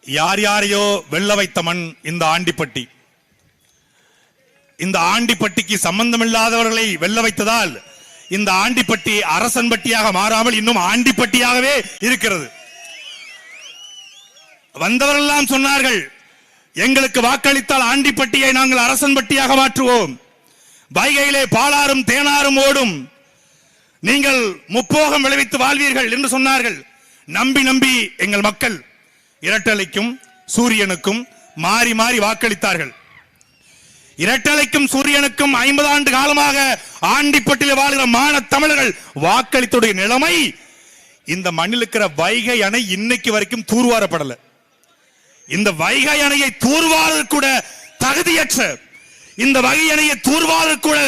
யார் யாரையோ வெல்ல வைத்த மண் இந்த ஆண்டிப்பட்டி. இந்த ஆண்டிப்பட்டிக்கு சம்பந்தமில்லாதவர்களை வெல்ல வைத்ததால் இந்த ஆண்டிப்பட்டி அரசன்பட்டியாக மாறாமல் இன்னும் ஆண்டிப்பட்டியாகவே இருக்கிறது. வந்தவரெல்லாம் சொன்னார்கள், எங்களுக்கு வாக்களித்தால் ஆண்டிப்பட்டியை நாங்கள் அரசன்பட்டியாக மாற்றுவோம், வைகையிலே பாலாறும் தேனாரும் ஓடும், நீங்கள் முப்போகம் விளைவித்து வாழ்வீர்கள் என்று சொன்னார்கள். நம்பி நம்பி எங்கள் மக்கள் இரட்டலைக்கும் சூரியனுக்கும் மாறி மாறி வாக்களித்தார்கள். இரட்டலைக்கும் சூரியனுக்கும் 50 ஆண்டு காலமாக ஆண்டிப்பட்டியில் வாழ்கிற மான தமிழர்கள் வாக்களித்துடைய நிலைமை, இந்த மண்ணில் இருக்கிற வைகை அணை இன்னைக்கு வரைக்கும் தூர்வாரப்படல. இந்த வைகை அணையை தூர்வார கூட தகுதியற்ற, இந்த வைகை அணையை தூர்வார கூட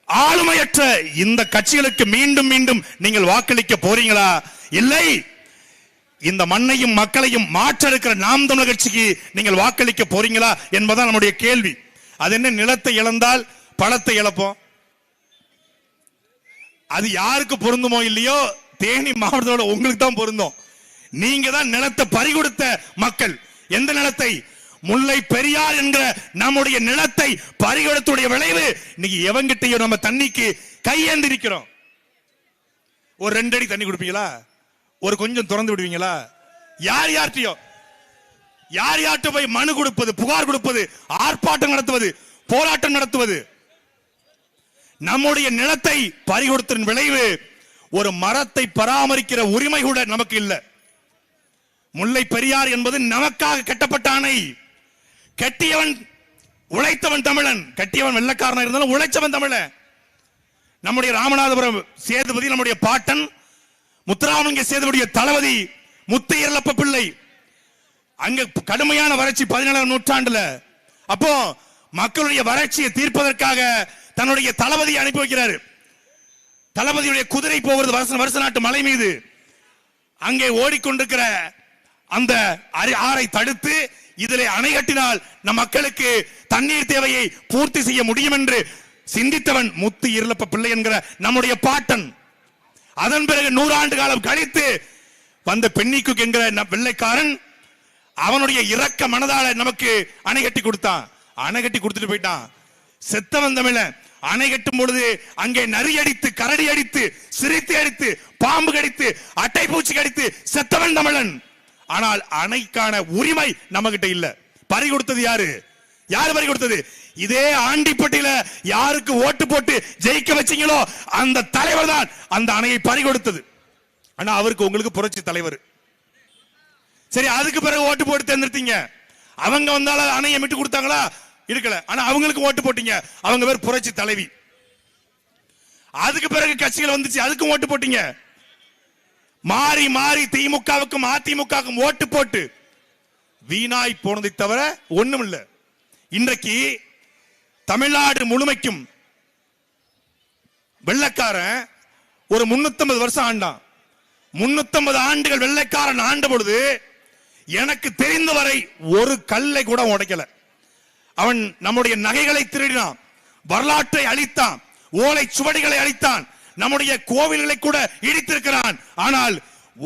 ஆளுமையற்ற இந்த கட்சிகளுக்கு மீண்டும் மீண்டும் நீங்கள் வாக்களிக்க போறீங்களா? இல்லை, இந்த மண்ணையும் மக்களையும் மாற்றெடுக்கிற நாம் தமிழர் கட்சிக்கு நீங்கள் வாக்களிக்க போறீங்களா என்பதுதான் நம்முடைய கேள்வி. அது என்ன, நிலத்தை இழந்தால் பழத்தை இழப்போம். அது யாருக்கு பொருந்துமோ இல்லையோ, தேனி மாவட்டத்தோட உங்களுக்கு தான் பொருந்தும். நீங்க தான் நிலத்தை பறிகொடுத்த மக்கள். எந்த நிலத்தை? முல்லை பெரியார் என்கிற நம்முடைய நிலத்தை பறிகொடுத்துடைய விளைவு இன்னைக்கு எவங்கிட்டையும் நம்ம தண்ணிக்கு கையேந்திருக்கிறோம். ஒரு 2 அடி தண்ணி கொடுப்பீங்களா? ஒரு கொஞ்சம் திறந்து விடுவீங்களா? யார் யார்ட்டையோ யார் யார்கிட்ட போய் மனு கொடுப்பது, புகார் கொடுப்பது, ஆர்ப்பாட்டம் நடத்துவது, போராட்டம் நடத்துவது? நம்முடைய நிலத்தை பறிகொடுத்ததன் விளைவு ஒரு மரத்தை பராமரிக்கிற உரிமை கூட நமக்கு இல்லை. முல்லை பெரியார் என்பது நமக்காக கட்டப்பட்ட அணை. கட்டியவன் உழைத்தவன் தமிழன், கட்டியவன் வெள்ளக்காரன் இருந்தாலும் உழைச்சவன் தமிழன். நம்முடைய ராமநாதபுரம் சேதுபதி, நம்முடைய பாட்டன் முத்துராமலிங்க சேதுபதியுடைய தளபதி முத்தையரப்ப பிள்ளை, அங்க கடுமையான வறட்சி 17ஆம் நூற்றாண்டுல. அப்போ மக்களுடைய வறட்சியை தீர்ப்பதற்காக தன்னுடைய தளபதியை அனுப்பி வைக்கிறார். தளபதியுடைய குதிரை போகிறது வருஷ நாட்டு மலை மீது. அங்கே ஓடிக்கொண்டிருக்கிற அந்த ஆறை தடுத்து இதிலே அணை கட்டினால் நம் மக்களுக்கு தண்ணீர் தேவையை பூர்த்தி செய்ய முடியும் என்று சிந்தித்தவன் முத்து இருளப்ப பிள்ளை என்கிற நம்முடைய பாட்டன். அதன் பிறகு 100 ஆண்டு காலம் கழித்து வந்த பெண்ணிக்கு என்கிற வெள்ளைக்காரன் அவனுடைய இரக்க மனதால நமக்கு அணை கட்டி கொடுத்தான். அணை கட்டி கொடுத்துட்டு போயிட்டான். செத்தவன் தமிழன். அணை கட்டும் பொழுது அங்கே நரி அடித்து, கரடி அடித்து, சிரித்து அடித்து, பாம்பு கடித்து, அட்டை பூச்சி கடித்து செத்தவன் தமிழன். ஆனால் அணைக்கான உரிமை நம்ம கிட்ட இல்ல. பறி கொடுத்தது யாரு? யாரு பறி கொடுத்தது? இதே ஆண்டிப்பட்டியில யாருக்கு ஓட்டு போட்டு ஜெயிக்க வச்சீங்களோ அந்த தலைவர் தான் அந்த அணையை பறி கொடுத்தது. ஆனா அவருக்கு உங்களுக்கு புரட்சி தலைவர். சரி, அதுக்கு பிறகு ஓட்டு போட்டு தேர்ந்தெடுத்தீங்க. அவங்க வந்தாலும் அணையை விட்டு கொடுத்தாங்களா? இருக்கல. ஆனா அவங்களுக்கு ஓட்டு போட்டீங்க. அவங்க பேர் புரட்சி தலைவி. அதுக்கு பிறகு கட்சிகள் வந்துச்சு, அதுக்கும் ஓட்டு போட்டீங்க. மாறி மாறி திமுகவுக்கும் அதிமுகவுக்கும் ஓட்டு போட்டு வீணாய் போனதை தவிர ஒண்ணும் இல்லை. இன்றைக்கு தமிழ்நாடு முழுமைக்கும் வெள்ளைக்காரன் ஒரு 350 வருஷம் ஆண்டான். 350 ஆண்டுகள் வெள்ளைக்காரன் ஆண்ட பொழுது எனக்கு தெரிந்தவரை ஒரு கல்லை கூட உடைக்கல. அவன் நம்முடைய நகைகளை திருடினான், வரலாற்றை அழித்தான், ஓலை சுவடிகளை அழித்தான், நம்முடைய கோவில்களை கூட இடித்திருக்கிறான். ஆனால்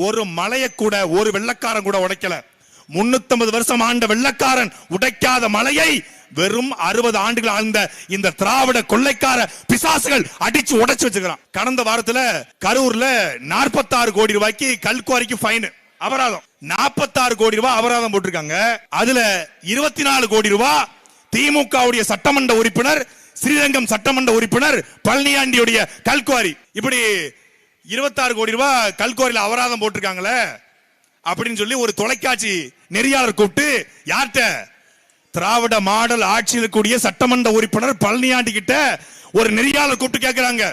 ஒரு மலையை கூட ஒரு வெள்ளக்காரன் கூட உடைக்கல. 350 வருஷம் ஆண்ட வெள்ளக்காரன் உடைக்காத மலையை வெறும் 60 ஆண்டுகள் ஆழ்ந்த இந்த திராவிட கொள்ளைக்கார பிசாசுகள் அடிச்சு உடைச்சு வச்சுக்கிறான். கடந்த வாரத்துல கரூர்ல 46 கோடி ரூபாய்க்கு கல்குவாரிக்கு ஃபைன், அபராதம். 46 கோடி ரூபாய் அபராதம் போட்டிருக்காங்க. அதுல 24 கோடி ரூபாய் திமுகவுடைய சட்டமன்ற உறுப்பினர், ஸ்ரீரங்கம் சட்டமன்ற உறுப்பினர் பழனியாண்டியுடைய கல்குவாரி. இப்படி 26 கோடி ரூபாய் கல்குவாரியில அபராதம் போட்டிருக்காங்களே அப்படின்னு சொல்லி ஒரு தொலைக்காட்சி நெறியாளர் கூப்பிட்டு, யார்கிட்ட? திராவிட மாடல் ஆட்சியில் கூடிய சட்டமன்ற உறுப்பினர் பழனியாண்டி கிட்ட ஒரு நெறியாளர் கூப்பிட்டு கேட்கிறாங்க,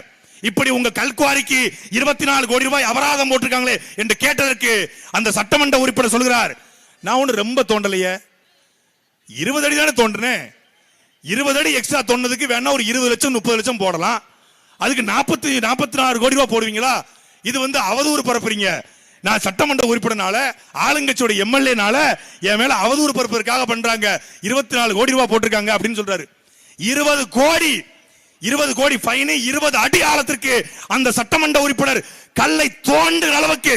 இப்படி உங்க கல்குவாரிக்கு 24 கோடி ரூபாய் அபராதம் போட்டிருக்காங்களே என்று கேட்டதற்கு அந்த சட்டமன்ற உறுப்பினர் சொல்கிறார், நான் ஒண்ணு ரொம்ப தோண்டலையே, 20 அடி தானே தோண்டினேன், 20 அடி எக்ஸ்ட்ரா தோண்டதுக்கு வேணா ஒரு 20 லட்சம் 30 லட்சம் போடலாம், அதுக்கு 46 கோடி ரூபாய் போடுவீங்களா? இது அவதூறு பரப்புறீங்க. நான் சட்டமன்ற உறுப்பினர்னால, ஆளுங்கட்சியோட எம்எல்ஏனால என் மேல அவதூறு பரப்புறதுக்காக பண்றாங்க. 24 கோடி ரூபாய் போட்டிருக்காங்க அப்படின்னு சொல்றாரு. 20 கோடி ஃபைன், 20 அடி ஆழத்திற்கு அந்த சட்டமன்ற உறுப்பினர் கல்லை தோண்டுற அளவுக்கு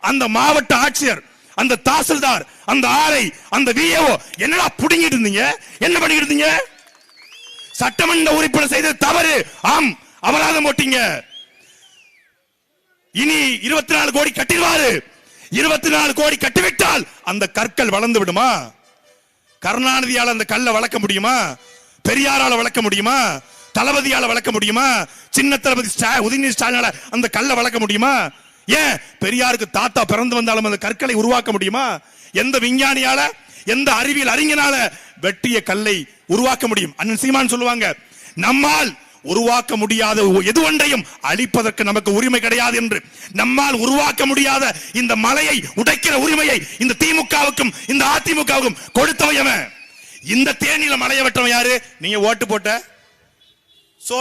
அந்த மாவட்ட ஆட்சியர் அந்த தாசில்தார், அந்த ஆலை, அந்த விஏஓ என்னடா புடிங்கிட்டு இருந்தீங்க? என்ன பண்ணிட்டு இருந்தீங்க? சட்டமன்ற உறுப்பினர் செய்த தவறு, ஆம், அபராதம் போட்டீங்க. இனி 24 கோடி கட்டிடுவாரு. 24 கோடி கட்டிவிட்டால் அந்த கற்கள் வளர்ந்து விடுமா? கருணாநிதியால் அந்த கல்லை வளர்க்க முடியுமா? பெரியாரால வளர்க்க முடியுமா? தளபதியால வளர்க்க முடியுமா? சின்ன தளபதி உதயநிதி ஸ்டாலினால அந்த கல்லை வளர்க்க முடியுமா? ஏன் பெரியாருக்கு தாத்தா பிறந்து வந்தாலும் அந்த கற்களை உருவாக்க முடியுமா? எந்த விஞ்ஞானியால, எந்த அறிவியல் அறிஞனால வெட்டிய கல்லை உருவாக்க முடியும்? அண்ணன் சீமான் சொல்லுவாங்க, நம்மால் உருவாக்க முடியாத எது ஒன்றையும் அழிப்பதற்கு நமக்கு உரிமை கிடையாது என்று. நம்மால் உருவாக்க முடியாத இந்த மலையை உடைக்கிற உரிமையை இந்த திமுகவுக்கும் இந்த அதிமுகவுக்கும் கொடுத்தவன். இந்த தேனியில மலையை வெட்டவன் யாரு? நீங்க ஓட்டு போட்ட சோ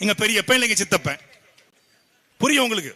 எங்க பெரியப்ப, இல்லைங்க சித்தப்பன். புரியும் உங்களுக்கு?